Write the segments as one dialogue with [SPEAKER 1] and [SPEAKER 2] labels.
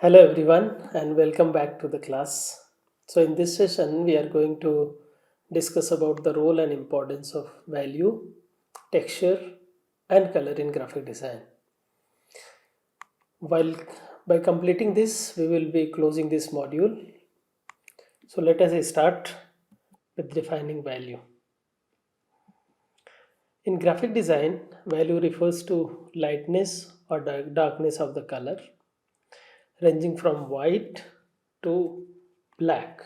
[SPEAKER 1] Hello everyone and welcome back to the class. So in this session we are going to discuss about the role and importance of value, texture and color in graphic design. While by completing this we will be closing this module. So let us start with defining value. In graphic design, value refers to lightness or darkness of the color ranging from white to black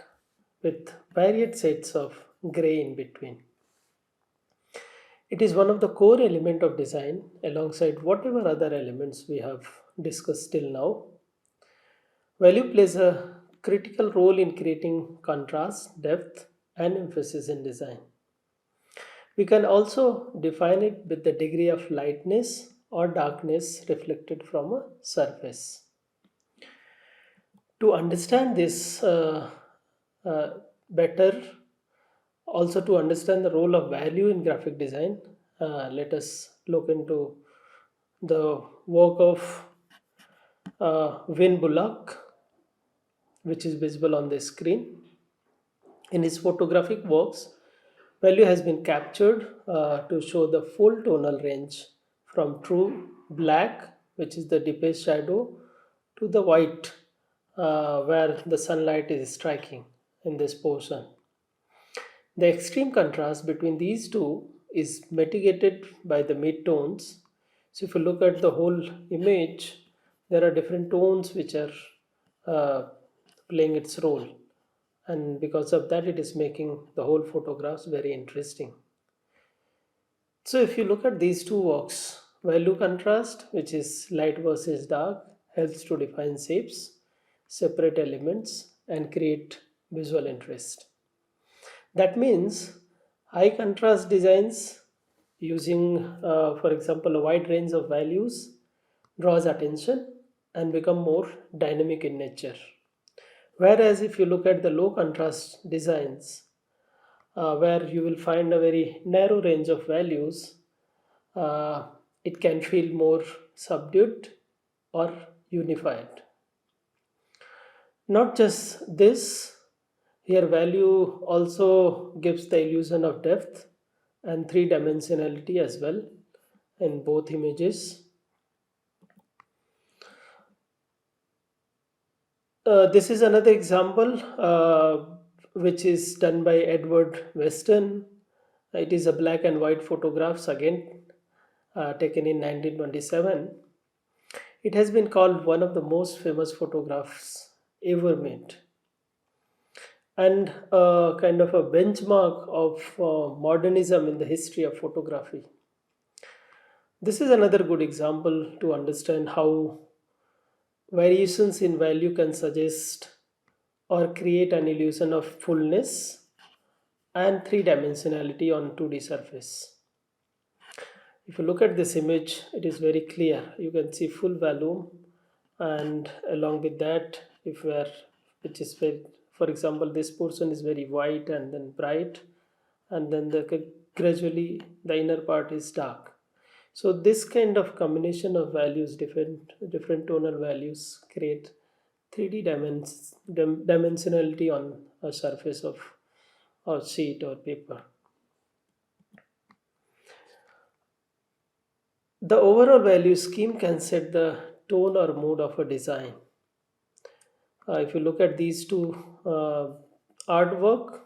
[SPEAKER 1] with varied shades of gray in between. It is one of the core element of design alongside whatever other elements we have discussed till now. Value plays a critical role in creating contrast, depth and emphasis in design. We can also define it with the degree of lightness or darkness reflected from a surface. To understand this better, also to understand the role of value in graphic design, let us look into the work of Win Bullock, which is visible on the screen. In his photographic works, value has been captured to show the full tonal range from true black, which is the deepest shadow, to the white, where the sunlight is striking in this portion. The extreme contrast between these two is mitigated by the mid-tones. So if you look at the whole image, there are different tones which are uh, playing its role. And because of that, it is making the whole photographs very interesting. So if you look at these two works, value contrast, which is light versus dark, helps to define shapes, separate elements, and create visual interest. That means high contrast designs using, for example, a wide range of values draws attention and become more dynamic in nature. Whereas if you look at the low contrast designs, where you will find a very narrow range of values, uh, it can feel more subdued or unified. Not just this, here value also gives the illusion of depth and three dimensionality as well in both images. This is another example which is done by Edward Weston. It is a black and white photographs again taken in 1927. It has been called one of the most famous photographs ever made and kind of a benchmark of modernism in the history of photography. This is another good example to understand how variations in value can suggest or create an illusion of fullness and three dimensionality on 2D surface. If you look at this image, it is very clear. You can see full volume, and along with that, if we are, which is very, for example, this portion is very white and then bright, and then gradually the inner part is dark. So this kind of combination of values, different tonal values, create 3D dimensionality on a surface of or sheet or paper. The overall value scheme can set the tone or mood of a design. If you look at these two artwork,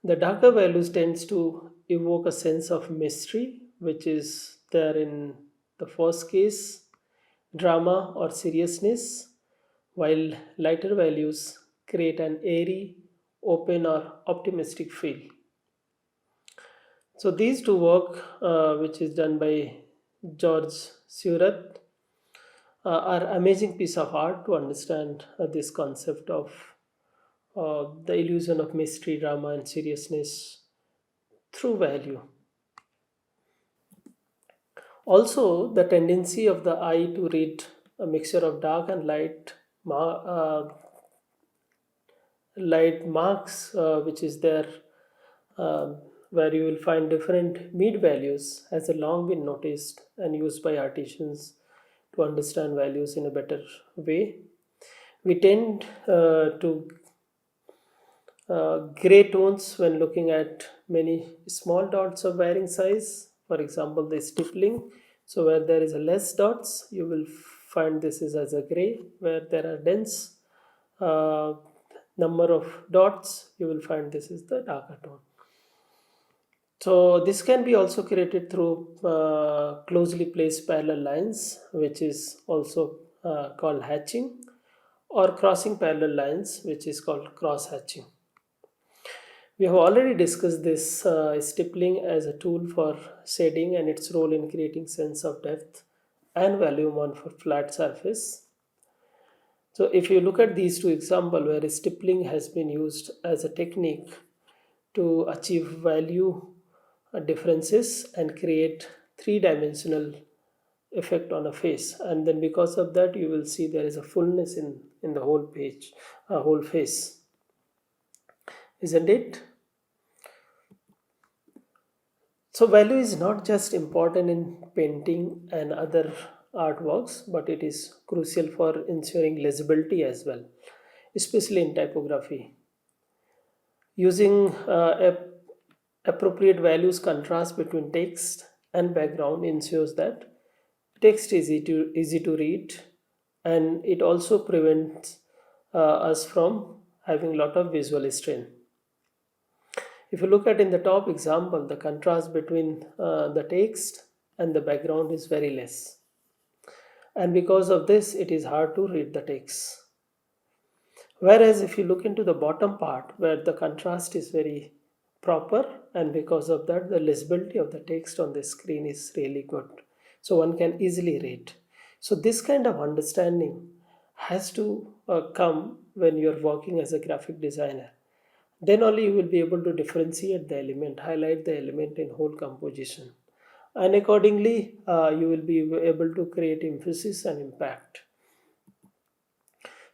[SPEAKER 1] the darker values tends to evoke a sense of mystery, which is there in the first case, drama or seriousness, while lighter values create an airy, open, or optimistic feel. So these two work, which is done by George Seurat, are amazing piece of art to understand this concept of the illusion of mystery, drama, and seriousness through value. Also, the tendency of the eye to read a mixture of dark and light marks, which is there, where you will find different mid values, has a long been noticed and used by artisans to understand values in a better way. We tend to gray tones when looking at many small dots of varying size. For example, the stippling. So where there is a less dots, you will find this is as a gray. Where there are dense uh, number of dots, you will find this is the darker tone. So this can be also created through closely placed parallel lines, which is also called hatching, or crossing parallel lines, which is called cross hatching. We have already discussed this stippling as a tool for shading and its role in creating sense of depth and volume on a flat surface. So if you look at these two examples where stippling has been used as a technique to achieve value differences and create three-dimensional effect on a face, and then because of that you will see there is a fullness in the whole page, a whole face, isn't it? So value is not just important in painting and other artworks, but it is crucial for ensuring legibility as well, especially in typography. Using appropriate values contrast between text and background ensures that text is easy to read, and it also prevents us from having a lot of visual strain. If you look at in the top example, the contrast between the text and the background is very less. And because of this, it is hard to read the text. Whereas if you look into the bottom part where the contrast is very proper, and because of that, the legibility of the text on the screen is really good. So one can easily read. So this kind of understanding has to come when you're working as a graphic designer. Then only you will be able to differentiate the element, highlight the element in whole composition. And accordingly, you will be able to create emphasis and impact.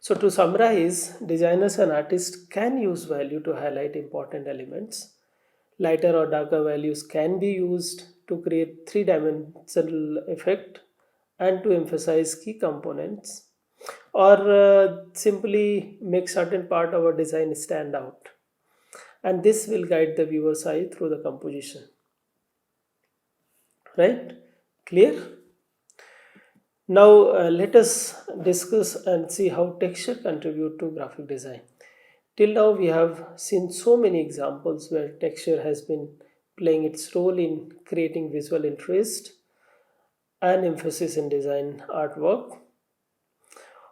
[SPEAKER 1] So to summarize, designers and artists can use value to highlight important elements. Lighter or darker values can be used to create three-dimensional effect and to emphasize key components, or simply make certain part of a design stand out. And this will guide the viewer's eye through the composition. Right? Clear? Now let us discuss and see how texture contribute to graphic design. Till now we have seen so many examples where texture has been playing its role in creating visual interest and emphasis in design artwork.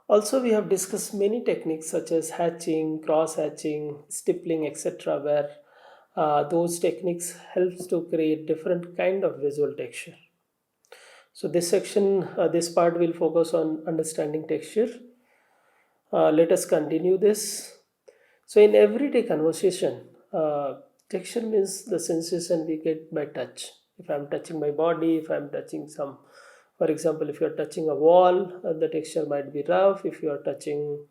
[SPEAKER 1] Also, we have discussed many techniques such as hatching, cross hatching, stippling, etc., where those techniques helps to create different kind of visual texture. So this section, this part will focus on understanding texture. Let us continue this. So in everyday conversation, texture means the sensation we get by touch. If I'm touching my body, if I'm touching some, for example, if you're touching a wall, the texture might be rough. If you're touching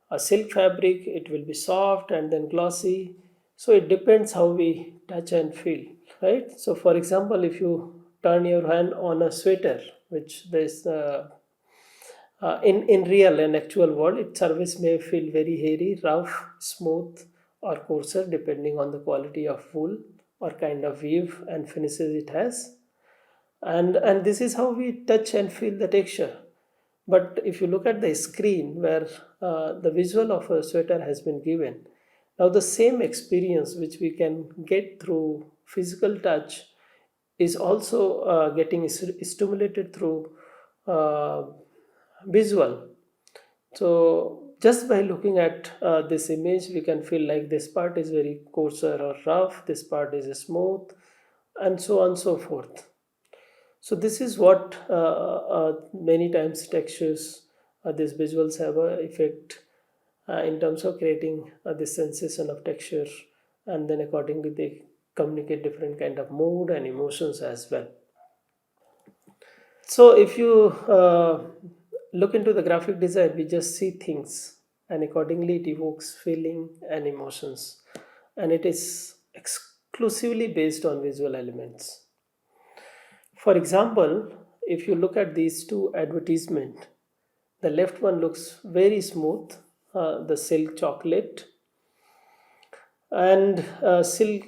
[SPEAKER 1] a silk fabric, it will be soft and then glossy. So it depends how we touch and feel, right? So for example, if you turn your hand on a sweater, which there's in real and actual world, its surface may feel very hairy, rough, smooth, or coarser depending on the quality of wool or kind of weave and finishes it has. And this is how we touch and feel the texture. But if you look at the screen where the visual of a sweater has been given, now the same experience which we can get through physical touch is also getting stimulated through uh, visual. So just by looking at this image, we can feel like this part is very coarser or rough, this part is smooth, and so on and so forth. So this is what many times textures, these visuals have a effect in terms of creating this sensation of texture, and then accordingly they communicate different kind of mood and emotions as well. So if you look into the graphic design, we just see things, and accordingly it evokes feeling and emotions, and it is exclusively based on visual elements. For example, if you look at these two advertisement, the left one looks very smooth, the silk chocolate, and silk,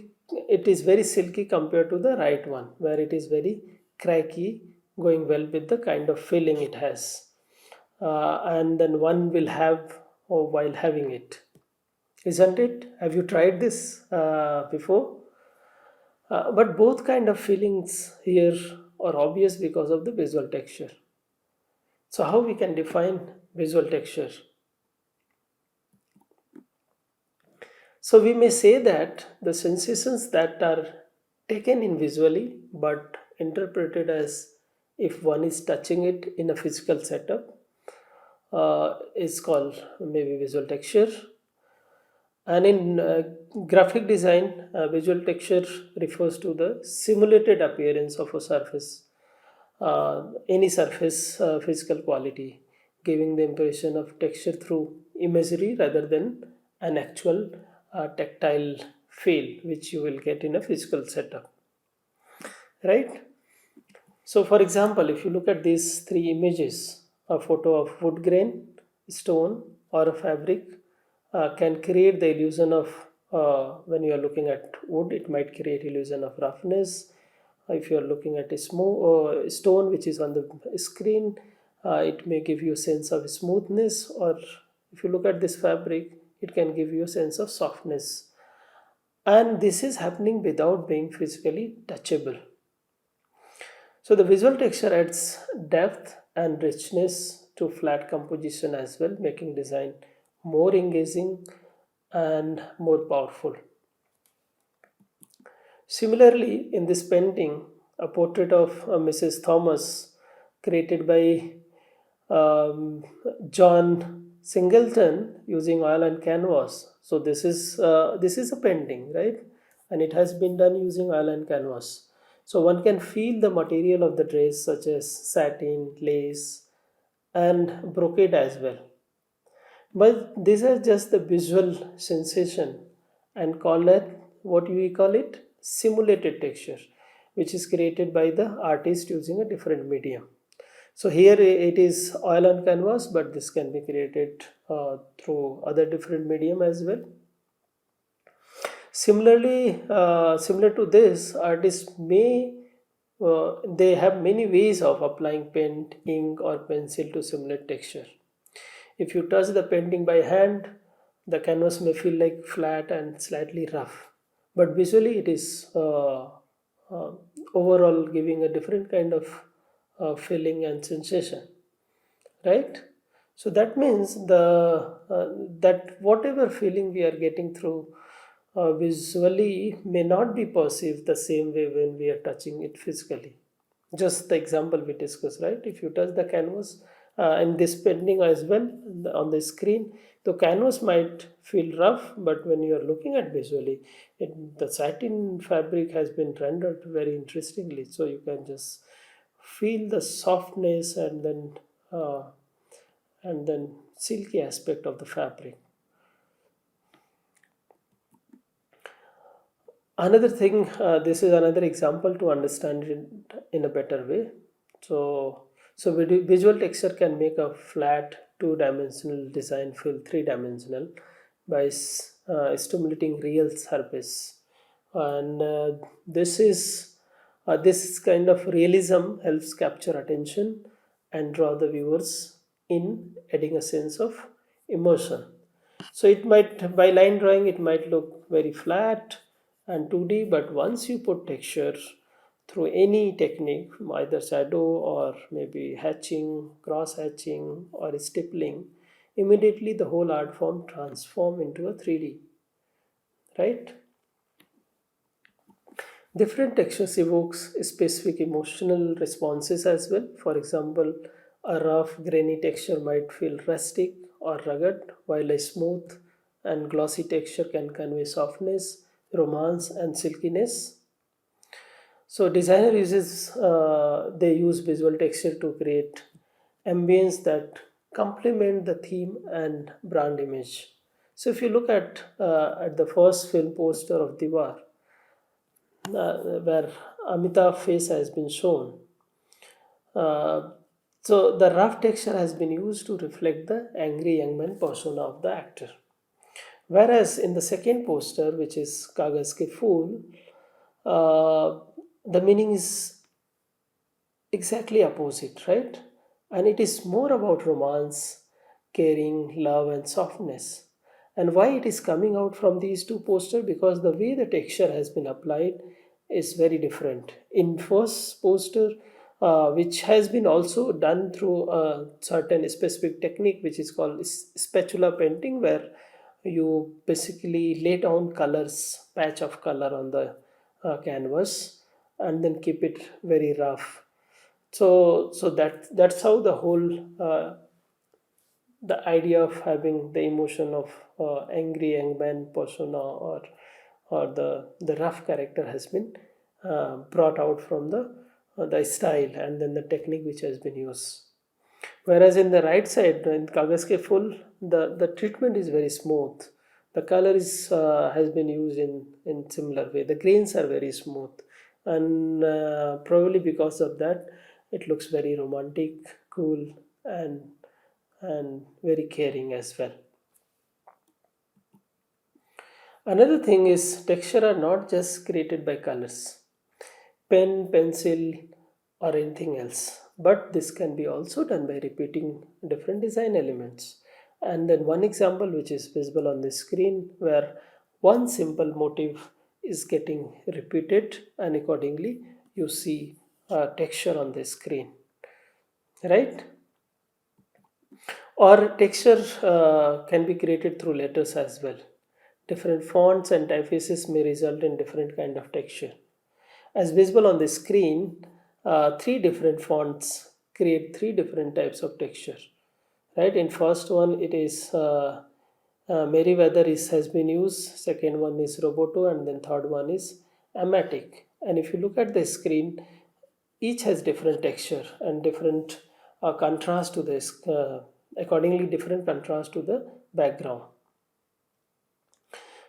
[SPEAKER 1] it is very silky compared to the right one where it is very cracky, going well with the kind of feeling it has, and then one will have or while having it, isn't it? Have you tried this before? But both kind of feelings here are obvious because of the visual texture. So how we can define visual texture? So we may say that the sensations that are taken in visually but interpreted as if one is touching it in a physical setup is called maybe visual texture. And in graphic design, visual texture refers to the simulated appearance of a surface, any surface physical quality, giving the impression of texture through imagery rather than an actual tactile feel which you will get in a physical setup, right? So, for example, if you look at these three images, a photo of wood grain, stone, or a fabric can create the illusion of when you are looking at wood, it might create illusion of roughness. If you are looking at a stone which is on the screen, it may give you a sense of smoothness. Or if you look at this fabric, it can give you a sense of softness. And this is happening without being physically touchable. So the visual texture adds depth and richness to flat composition as well, making design more engaging and more powerful. Similarly, in this painting, a portrait of Mrs. Thomas, created by um, John Singleton using oil and canvas. So this is a painting, right? And it has been done using oil and canvas. So one can feel the material of the dress, such as satin, lace, and brocade as well. But these are just the visual sensation and call it what we call it simulated texture, which is created by the artist using a different medium. So here it is oil on canvas, but this can be created through other different medium as well. Similarly, similar to this, artists may they have many ways of applying paint, ink, or pencil to simulate texture. If you touch the painting by hand, the canvas may feel like flat and slightly rough, but visually it is uh, overall giving a different kind of feeling and sensation, right? So that means that whatever feeling we are getting through visually may not be perceived the same way when we are touching it physically. Just the example we discussed, right? If you touch the canvas and this painting as well on the screen, the canvas might feel rough, but when you are looking at visually, the satin fabric has been rendered very interestingly. So you can just feel the softness uh, and then silky aspect of the fabric. Another thing, this is another example to understand it in a better way. So visual texture can make a flat two-dimensional design feel three-dimensional by stimulating real surface, and this kind of realism helps capture attention and draw the viewers in, adding a sense of immersion. So it might, by line drawing, it might look very flat and 2D, but once you put texture through any technique, either shadow or maybe hatching, cross hatching, or stippling, immediately the whole art form transform into a 3D, right? Different textures evokes specific emotional responses as well. For example, a rough, grainy texture might feel rustic or rugged, while a smooth and glossy texture can convey softness, romance, and silkiness. So designer uses they use visual texture to create ambience that complement the theme and brand image. So if you look at the first film poster of Diwar, where Amitabh face has been shown. Uh, so the rough texture has been used to reflect the angry young man persona of the actor. Whereas in the second poster, which is Kagaz Ke Phool, uh, the meaning is exactly opposite, right? And it is more about romance, caring, love, and softness. And why it is coming out from these two posters? Because the way the texture has been applied is very different. In first poster, which has been also done through a certain specific technique, which is called spatula painting, where you basically lay down colors, patch of color on the canvas, and then keep it very rough. So that's how the whole the idea of having the emotion of angry young man persona, or the rough character has been brought out from the style and then the technique which has been used. Whereas in the right side, in Kagaske full, the treatment is very smooth. The color is has been used in similar way. The grains are very smooth, and probably because of that, it looks very romantic, cool, and very caring as well. Another thing is texture are not just created by colors, pen, pencil, or anything else. But this can be also done by repeating different design elements. And then one example which is visible on the screen, where one simple motif is getting repeated, and accordingly you see texture on the screen, right? Or texture can be created through letters as well. Different fonts and typefaces may result in different kind of texture. As visible on the screen, three different fonts create three different types of texture. Right? In first one, it is Meriwether is has been used. Second one is Roboto, and then third one is Amatic. And if you look at the screen, each has different texture and different contrast to this. Accordingly, different contrast to the background.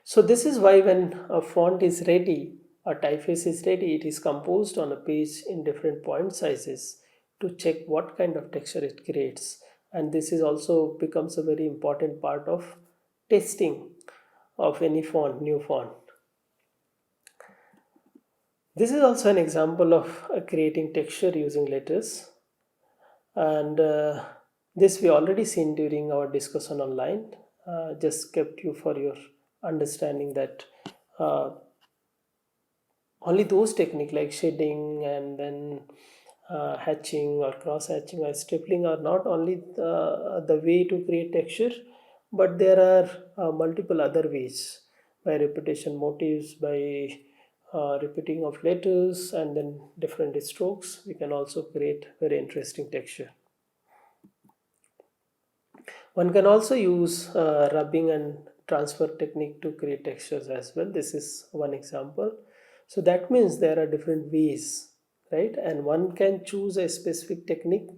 [SPEAKER 1] So this is why when a font is ready, a typeface is ready, it is composed on a page in different point sizes to check what kind of texture it creates. And this is also becomes a very important part of testing of any font, new font. This is also an example of creating texture using letters, and this we already seen during our discussion online. Just kept you for your understanding that uh, only those technique like shading and then hatching or cross hatching or stippling are not only the way to create texture, but there are multiple other ways, by repetition motifs, by repeating of letters and then different strokes, we can also create very interesting texture. One can also use rubbing and transfer technique to create textures as well. This is one example. So that means there are different ways, right? And one can choose a specific technique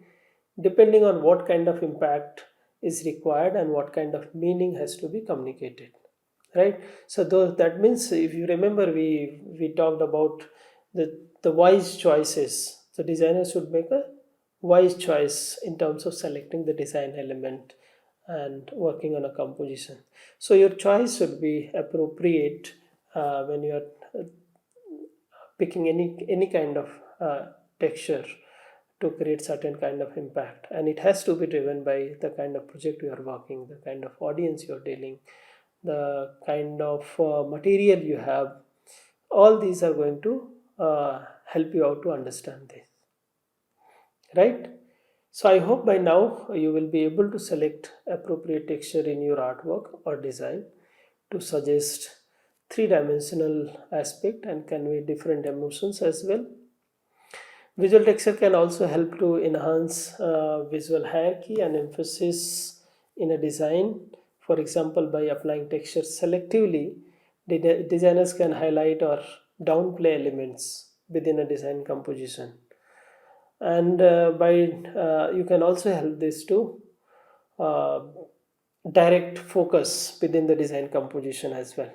[SPEAKER 1] depending on what kind of impact is required and what kind of meaning has to be communicated, right? So that means if you remember, we talked about the wise choices. So designers should make a wise choice in terms of selecting the design element and working on a composition. So your choice should be appropriate when you are uh, picking any kind of texture to create certain kind of impact, and it has to be driven by the kind of project you are working, the kind of audience you are dealing, the kind of material you have. All these are going to help you out to understand this, right? So I hope by now you will be able to select appropriate texture in your artwork or design to suggest three-dimensional aspect and convey different emotions as well. Visual texture can also help to enhance visual hierarchy and emphasis in a design. For example, by applying texture selectively, designers can highlight or downplay elements within a design composition. And by you can also help this to uh, direct focus within the design composition as well.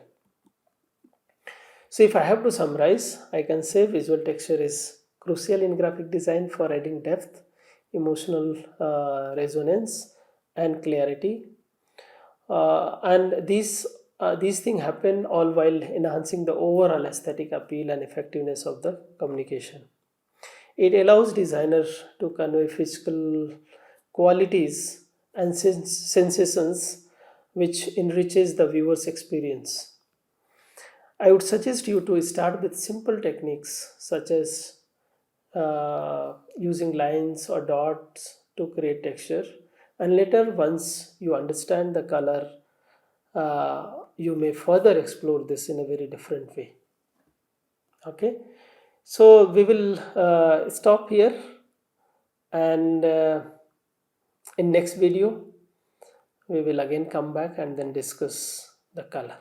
[SPEAKER 1] So if I have to summarize, I can say visual texture is crucial in graphic design for adding depth emotional resonance, and clarity. And these things happen all while enhancing the overall aesthetic appeal and effectiveness of the communication. It allows designers to convey physical qualities and sensations which enriches the viewer's experience. I would suggest you to start with simple techniques such as using lines or dots to create texture, and later, once you understand the color, you may further explore this in a very different way. Okay, so we will stop here, and in next video we will again come back and then discuss the color.